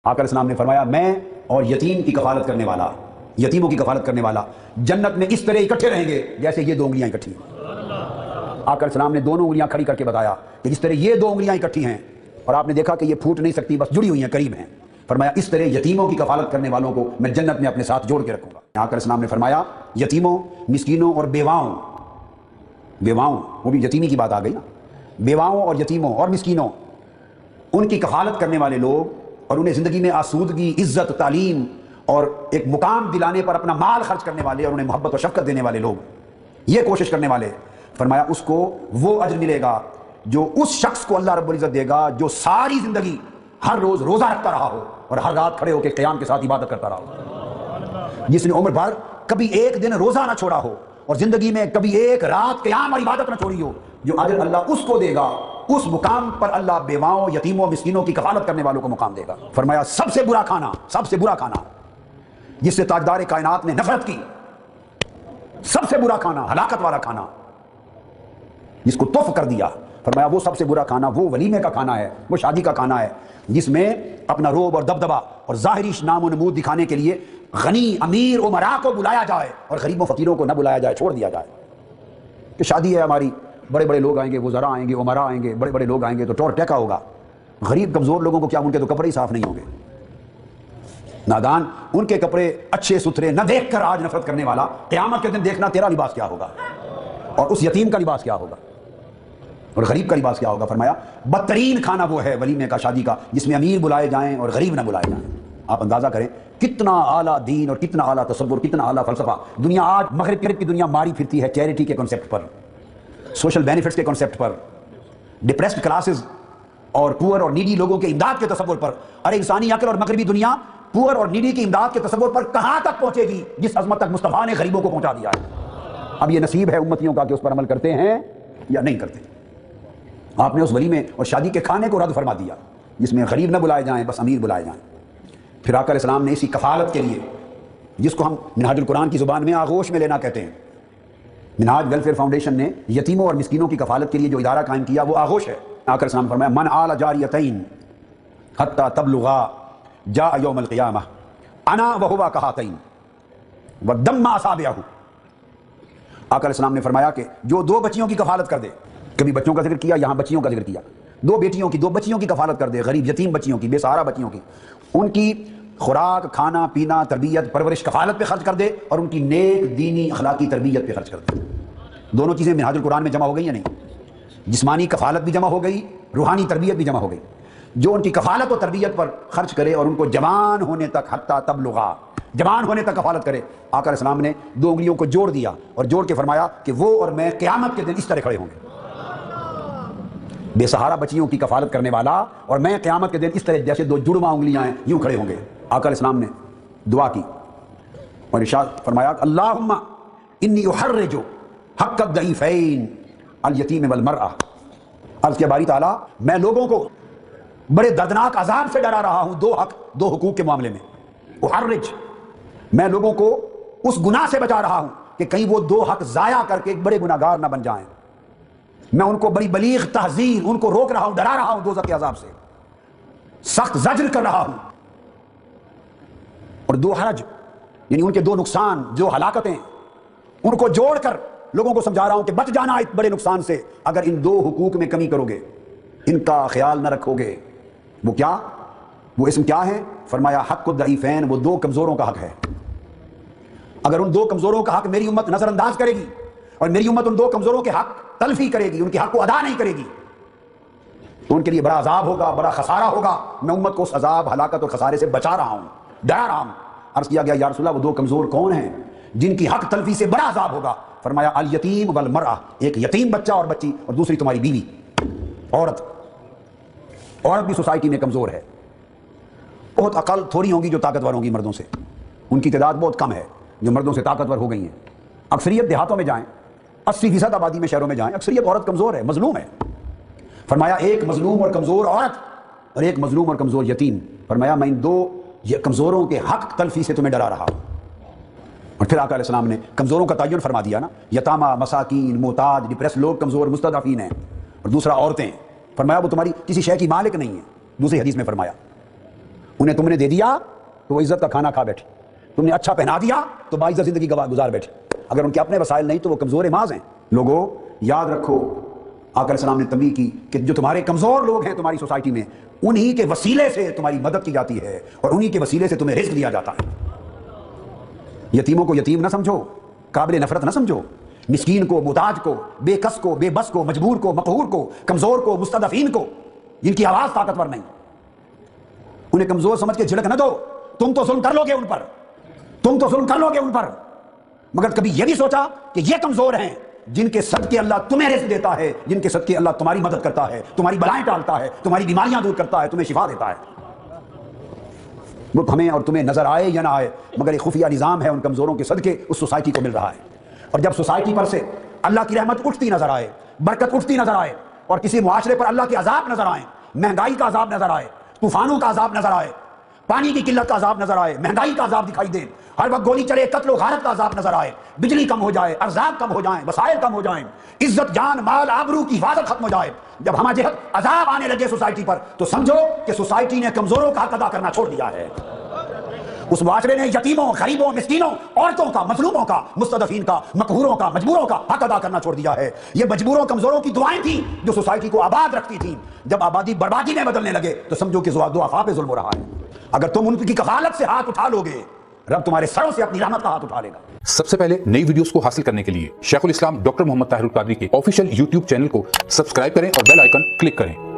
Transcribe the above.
آقا علیہ السلام نے فرمایا میں اور یتیم کی کفالت کرنے والا، یتیموں کی کفالت کرنے والا جنت میں اس طرح اکٹھے رہیں گے جیسے یہ دو انگلیاں اکٹھی ہیں۔ آقا علیہ السلام نے دونوں انگلیاں کھڑی کر کے بتایا کہ جس طرح یہ دو انگلیاں اکٹھی ہیں اور آپ نے دیکھا کہ یہ پھوٹ نہیں سکتی، بس جڑی ہوئی ہیں، قریب ہیں، فرمایا اس طرح یتیموں کی کفالت کرنے والوں کو میں جنت میں اپنے ساتھ جوڑ کے رکھوں گا۔ آقا علیہ السلام نے فرمایا یتیموں، مسکینوں اور بیواؤں، وہ بھی یتیمی کی بات آ گئی نا، بیواؤں اور یتیموں اور مسکینوں، ان کی کفالت کرنے والے لوگ اور انہیں زندگی میں آسودگی، عزت، تعلیم اور ایک مقام دلانے پر اپنا مال خرچ کرنے والے اور انہیں محبت و شفقت دینے والے لوگ، یہ کوشش کرنے والے، فرمایا اس کو وہ اجر ملے گا جو اس شخص کو اللہ رب العزت دے گا جو ساری زندگی ہر روز روزہ رکھتا رہا ہو اور ہر رات کھڑے ہو کے قیام کے ساتھ عبادت کرتا رہا ہو، جس نے عمر بھر کبھی ایک دن روزہ نہ چھوڑا ہو اور زندگی میں کبھی ایک رات قیام اور عبادت نہ چھوڑی ہو، جو اجر اللہ اس کو دے گا، اس مقام پر اللہ بیواؤں، یتیموں، مسکینوں کی کفالت کرنے والوں کو مقام دے گا۔ فرمایا سب سے برا کھانا جس سے تاجدار کائنات نے نفرت کی، سب سے برا کھانا، ہلاکت والا کھانا جس کو تف کر دیا، فرمایا وہ سب سے برا کھانا وہ ولیمے کا کھانا ہے، وہ شادی کا کھانا ہے جس میں اپنا روب اور دبدبہ اور ظاہری نام و نمود دکھانے کے لیے غنی، امیر، امراء کو بلایا جائے اور غریبوں فقیروں کو نہ بلایا جائے، چھوڑ دیا جائے کہ شادی ہے ہماری، بڑے بڑے لوگ آئیں گے، وزراء آئیں گے، امراء آئیں گے، بڑے بڑے لوگ آئیں گے تو ٹور ٹیکا ہوگا، غریب کمزور لوگوں کو کیا، ان کے تو کپڑے ہی صاف نہیں ہوں گے، نادان ان کے کپڑے اچھے ستھرے نہ دیکھ کر آج نفرت کرنے والا، قیامت کے دن دیکھنا تیرا لباس کیا ہوگا اور اس یتیم کا لباس کیا ہوگا اور غریب کا لباس کیا ہوگا۔ فرمایا بدترین کھانا وہ ہے ولیمے کا، شادی کا، جس میں امیر بلائے جائیں اور غریب نہ بلائے جائیں۔ آپ اندازہ کریں کتنا اعلیٰ دین اور کتنا اعلیٰ تصور، کتنا اعلیٰ فلسفہ دنیا آج مغرب کی دنیا ماری پھرتی ہے چیریٹی کے کنسپٹ پر، سوشل بینیفٹس کے کنسپٹ پر، ڈپریسڈ کلاسز اور پور اور نیڈی لوگوں کے امداد کے تصور پر۔ ارے انسانی عقل اور مغربی دنیا پور اور نیڈی کی امداد کے تصور پر کہاں تک پہنچے گی جس عظمت تک مصطفیٰ نے غریبوں کو پہنچا دیا ہے۔ اب یہ نصیب ہے امتیوں کا کہ اس پر عمل کرتے ہیں یا نہیں کرتے۔ آپ نے اس ولیمے اور شادی کے کھانے کو رد فرما دیا جس میں غریب نہ بلائے جائیں، بس امیر بلائے جائیں۔ پھر آقا علیہ السلام نے اسی کفالت کے لیے، جس کو ہم منہاج القرآن کی زبان میں آغوش میں لینا کہتے ہیں، منہاج ویلفیئر فاؤنڈیشن نے یتیموں اور مسکینوں کی کفالت کے لیے جو ادارہ قائم کیا وہ آغوش ہے۔ آقا علیہ السلام نے فرمایا من آل جاریتین حتی تبلغا جاء یوم القیامہ انا وہو کہاتین ودم اصابعہ۔ آقا علیہ السلام نے فرمایا کہ جو دو بچیوں کی کفالت کر دے، کبھی بچوں کا ذکر کیا، یہاں بچیوں کا ذکر کیا، دو بچیوں کی کفالت کر دے، غریب یتیم بچیوں کی، بے سہارا بچیوں کی، ان کی خوراک، کھانا پینا، تربیت، پرورش، کفالت پہ خرچ کر دے اور ان کی نیک دینی اخلاقی تربیت پہ خرچ کر دے۔ دونوں چیزیں منہاج القرآن میں جمع ہو گئی یا نہیں؟ جسمانی کفالت بھی جمع ہو گئی، روحانی تربیت بھی جمع ہو گئی۔ جو ان کی کفالت و تربیت پر خرچ کرے اور ان کو جوان ہونے تک، حتی تبلغا، جوان ہونے تک کفالت کرے، آقا علیہ السلام نے دو انگلیوں کو جوڑ دیا اور جوڑ کے فرمایا کہ وہ اور میں قیامت کے دن اس طرح کھڑے ہوں گے، بے سہارا بچیوں کی کفالت کرنے والا اور میں قیامت کے دن اس طرح جیسے دو جڑواں انگلیاں ہیں یوں کھڑے ہوں گے۔ آقا علیہ السلام نے دعا کی اور ارشاد فرمایا اللہم انی احرج حق الضعیفین الیتیم والمرأہ۔ عرض کیا باری تعالیٰ میں لوگوں کو بڑے دردناک عذاب سے ڈرا رہا ہوں دو حقوق کے معاملے میں۔ احرج، میں لوگوں کو اس گناہ سے بچا رہا ہوں کہ کہیں وہ دو حق ضائع کر کے ایک بڑے گناہگار نہ بن جائیں۔ میں ان کو بڑی بلیغ تحذیر، ان کو روک رہا ہوں، ڈرا رہا ہوں دوزخ کے عذاب سے، سخت زجر کر رہا ہوں۔ اور دو حرج یعنی ان کے دو نقصان، جو ہلاکتیں، ان کو جوڑ کر لوگوں کو سمجھا رہا ہوں کہ بچ جانا اس بڑے نقصان سے اگر ان دو حقوق میں کمی کرو گے، ان کا خیال نہ رکھو گے۔ وہ کیا؟ وہ اسم کیا ہے؟ فرمایا حق الضعیفین، وہ دو کمزوروں کا حق ہے۔ اگر ان دو کمزوروں کا حق میری امت نظر انداز کرے گی اور میری امت ان دو کمزوروں کے حق تلفی کرے گی، ان کے حق کو ادا نہیں کرے گی، تو ان کے لیے بڑا عذاب ہوگا، بڑا خسارہ ہوگا۔ میں امت کو اس عذاب، ہلاکت اور خسارے سے بچا رہا ہوں، ڈرا رہا ہوں۔ عرض کیا گیا یا رسول اللہ وہ دو کمزور کون ہیں جن کی حق تلفی سے بڑا عذاب ہوگا؟ فرمایا الیتیم والمرأہ، ایک یتیم بچہ اور بچی، اور دوسری تمہاری بیوی، عورت بھی سوسائٹی میں کمزور ہے، بہت عقل تھوڑی ہوں گی جو طاقتور ہوں گی مردوں سے، ان کی تعداد بہت کم ہے جو مردوں سے طاقتور ہو گئی ہیں۔ اکثریت دیہاتوں میں جائیں، 80% آبادی میں شہروں میں جائیں، اکثریت عورت کمزور ہے، مظلوم ہے۔ فرمایا ایک مظلوم اور کمزور عورت اور ایک مظلوم اور کمزور یتیم، فرمایا میں ان دو کمزوروں کے حق تلفی سے تمہیں ڈرا رہا ہوں۔ اور پھر آقا علیہ السلام نے کمزوروں کا تعین فرما دیا نا، یتامہ، مساکین، محتاج، ڈپریس لوگ کمزور مستضعفین ہیں، اور دوسرا عورتیں، فرمایا وہ تمہاری کسی شے کی مالک نہیں ہے، دوسری حدیث میں فرمایا انہیں تم نے دے دیا تو وہ عزت کا کھانا کھا بیٹھے، تم نے اچھا پہنا دیا تو باعزت زندگی گزار بیٹھے۔ اگر ان کے اپنے وسائل نہیں تو وہ کمزور ماز ہیں۔ لوگوں یاد رکھو، آقا علیہ السلام نے تنبیہ کی کہ جو تمہارے کمزور لوگ ہیں تمہاری سوسائٹی میں، انہی کے وسیلے سے تمہاری مدد کی جاتی ہے اور انہی کے وسیلے سے تمہیں رزق دیا جاتا ہے۔ یتیموں کو یتیم نہ سمجھو، قابل نفرت نہ سمجھو، مسکین کو، محتاج کو، بے کس کو، بے بس کو، مجبور کو، مقہور کو، کمزور کو، مستضعفین کو، جن کی آواز طاقتور نہیں، انہیں کمزور سمجھ کے جھڑک نہ دو۔ تم تو ظلم کر لو گے ان پر، تم تو ظلم کر لو گے ان پر، مگر کبھی یہ بھی سوچا کہ یہ کمزور ہیں جن کے صدقے اللہ تمہیں رزق دیتا ہے، جن کے صدقے اللہ تمہاری مدد کرتا ہے، تمہاری بلائیں ٹالتا ہے، تمہاری بیماریاں دور کرتا ہے، تمہیں شفا دیتا ہے۔ وہ ہمیں اور تمہیں نظر آئے یا نہ آئے، مگر ایک خفیہ نظام ہے ان کمزوروں کے صدقے اس سوسائٹی کو مل رہا ہے۔ اور جب سوسائٹی پر سے اللہ کی رحمت اٹھتی نظر آئے، برکت اٹھتی نظر آئے، اور کسی معاشرے پر اللہ کے عذاب نظر آئے، مہنگائی کا عذاب نظر آئے، طوفانوں کا عذاب نظر آئے، پانی کی قلت کا عذاب نظر آئے، مہنگائی کا عذاب دکھائی دے، ہر وقت گولی چلے، قتل و غارت کا عذاب نظر آئے، بجلی کم ہو جائے، ارزاق کم ہو جائیں، وسائل کم ہو جائیں، عزت جان مال آبرو کی حفاظت ختم ہو جائے، جب ہمہ جہت عذاب آنے لگے سوسائٹی پر، تو سمجھو کہ سوسائٹی نے کمزوروں کا حق ادا کرنا چھوڑ دیا ہے۔ اس معاشرے نے یتیموں، غریبوں، مسکینوں، عورتوں کا، مظلوموں کا، مستضعفین کا، مقہوروں کا، مجبوروں کا حق ادا کرنا چھوڑ دیا ہے۔ یہ مجبوروں کمزوروں کی دعائیں تھیں جو سوسائٹی کو آباد رکھتی تھیں۔ جب آبادی بربادی میں بدلنے لگے تو سمجھو کہ ضعفاء پہ ظلم ہو رہا ہے۔ اگر تم ان کی کفالت سے ہاتھ اٹھا لو گے، رب تمہارے سروں سے اپنی رحمت کا ہاتھ اٹھا لے گا۔ سب سے پہلے نئی ویڈیوز کو حاصل کرنے کے لیے شیخ الاسلام ڈاکٹر محمد طاہر القادری کے آفیشیل یوٹیوب چینل کو سبسکرائب کریں اور بیل آئیکن کلک کریں۔